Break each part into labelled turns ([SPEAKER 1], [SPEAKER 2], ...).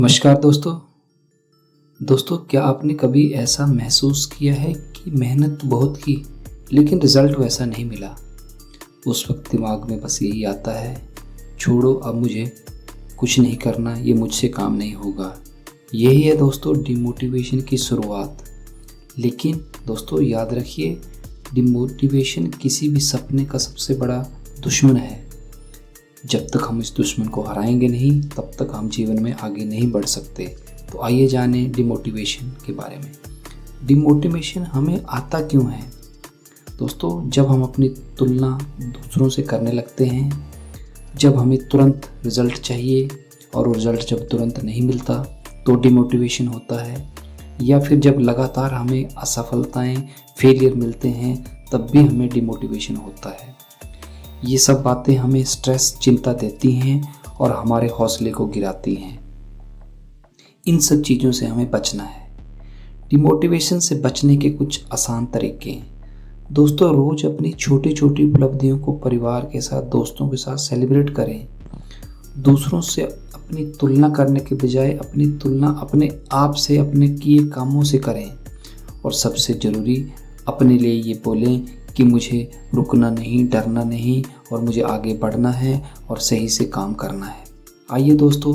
[SPEAKER 1] नमस्कार दोस्तों क्या आपने कभी ऐसा महसूस किया है कि मेहनत बहुत की लेकिन रिजल्ट वैसा नहीं मिला। उस वक्त दिमाग में बस यही आता है, छोड़ो अब मुझे कुछ नहीं करना, ये मुझसे काम नहीं होगा। यही है दोस्तों डिमोटिवेशन की शुरुआत। लेकिन दोस्तों याद रखिए, डिमोटिवेशन किसी भी सपने का सबसे बड़ा दुश्मन है। जब तक हम इस दुश्मन को हराएंगे नहीं तब तक हम जीवन में आगे नहीं बढ़ सकते। तो आइए जाने डिमोटिवेशन के बारे में। डिमोटिवेशन हमें आता क्यों है दोस्तों? जब हम अपनी तुलना दूसरों से करने लगते हैं, जब हमें तुरंत रिज़ल्ट चाहिए और वो रिज़ल्ट जब तुरंत नहीं मिलता तो डिमोटिवेशन होता है, या फिर जब लगातार हमें असफलताएं, फेलियर मिलते हैं तब भी हमें डिमोटिवेशन होता है। ये सब बातें हमें स्ट्रेस, चिंता देती हैं और हमारे हौसले को गिराती हैं। इन सब चीज़ों से हमें बचना है। डिमोटिवेशन से बचने के कुछ आसान तरीके हैं दोस्तों। रोज़ अपनी छोटी छोटी उपलब्धियों को परिवार के साथ, दोस्तों के साथ सेलिब्रेट करें। दूसरों से अपनी तुलना करने के बजाय अपनी तुलना अपने आप से, अपने किए कामों से करें। और सबसे ज़रूरी, अपने लिए ये बोलें कि मुझे रुकना नहीं, डरना नहीं और मुझे आगे बढ़ना है और सही से काम करना है। आइए दोस्तों,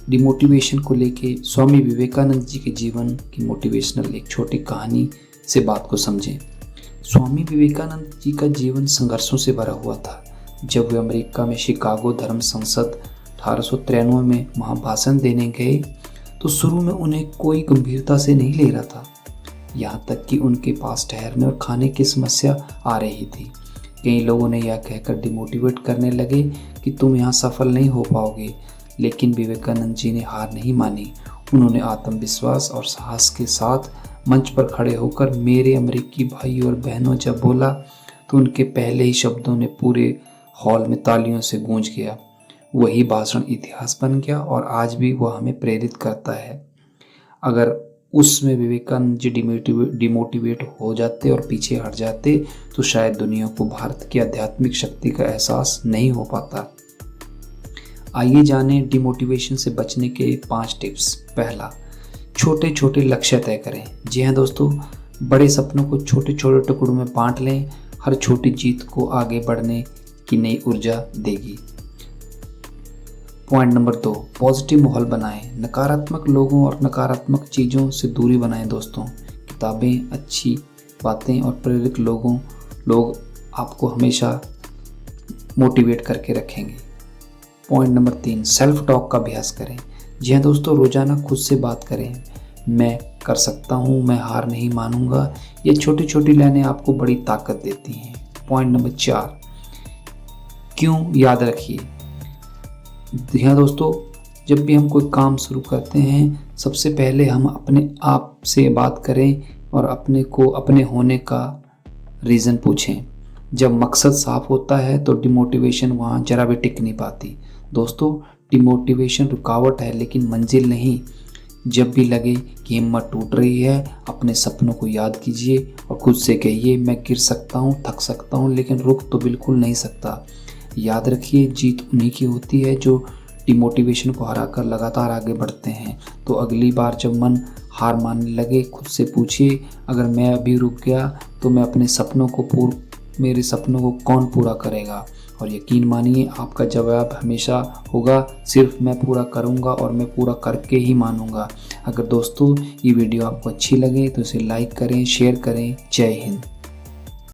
[SPEAKER 1] डिमोटिवेशन को लेके स्वामी विवेकानंद जी के जीवन की मोटिवेशनल एक छोटी कहानी से बात को समझें। स्वामी विवेकानंद जी का जीवन संघर्षों से भरा हुआ था। जब वे अमेरिका में शिकागो धर्म संसद 1893 में महाभाषण देने गए तो शुरू में उन्हें कोई गंभीरता से नहीं ले रहा था, यहाँ तक कि उनके पास ठहरने और खाने की समस्या आ रही थी। कई लोगों ने यह कहकर डिमोटिवेट करने लगे कि तुम यहाँ सफल नहीं हो पाओगे, लेकिन विवेकानंद जी ने हार नहीं मानी। उन्होंने आत्मविश्वास और साहस के साथ मंच पर खड़े होकर मेरे अमेरिकी भाई और बहनों जब बोला तो उनके पहले ही शब्दों ने पूरे हॉल में तालियों से गूंज गया। वही भाषण इतिहास बन गया और आज भी वह हमें प्रेरित करता है। अगर उसमें विवेकानंद जी डिमोटिवेट हो जाते और पीछे हट जाते तो शायद दुनिया को भारत की आध्यात्मिक शक्ति का एहसास नहीं हो पाता। आइए जानें डिमोटिवेशन से बचने के 5 टिप्स। पहला, छोटे छोटे लक्ष्य तय करें। जी हाँ दोस्तों, बड़े सपनों को छोटे छोटे टुकड़ों में बांट लें। हर छोटी जीत को आगे बढ़ने की नई ऊर्जा देगी। पॉइंट नंबर 2, पॉजिटिव माहौल बनाएं। नकारात्मक लोगों और नकारात्मक चीज़ों से दूरी बनाएं दोस्तों। किताबें, अच्छी बातें और प्रेरक लोग आपको हमेशा मोटिवेट करके रखेंगे। पॉइंट नंबर 3, सेल्फ टॉक का अभ्यास करें। जी हाँ दोस्तों, रोज़ाना खुद से बात करें। मैं कर सकता हूँ, मैं हार नहीं मानूंगा। ये छोटी छोटी लाइनें आपको बड़ी ताकत देती हैं। पॉइंट नंबर 4, क्यों याद रखिए। जी हाँ दोस्तों, जब भी हम कोई काम शुरू करते हैं सबसे पहले हम अपने आप से बात करें और अपने होने का रीज़न पूछें। जब मकसद साफ होता है तो डिमोटिवेशन वहाँ जरा भी टिक नहीं पाती। दोस्तों, डिमोटिवेशन रुकावट है लेकिन मंजिल नहीं। जब भी लगे कि हिम्मत टूट रही है, अपने सपनों को याद कीजिए और खुद से कहिए, मैं गिर सकता हूँ, थक सकता हूँ, लेकिन रुक तो बिल्कुल नहीं सकता। याद रखिए, जीत उन्हीं की होती है जो डिमोटिवेशन को हराकर लगातार आगे बढ़ते हैं। तो अगली बार जब मन हार मानने लगे, खुद से पूछिए, अगर मैं अभी रुक गया तो मेरे सपनों को कौन पूरा करेगा? और यकीन मानिए, आपका जवाब हमेशा होगा, सिर्फ मैं पूरा करूंगा और मैं पूरा करके ही मानूंगा। अगर दोस्तों ये वीडियो आपको अच्छी लगे तो इसे लाइक करें, शेयर करें। जय हिंद।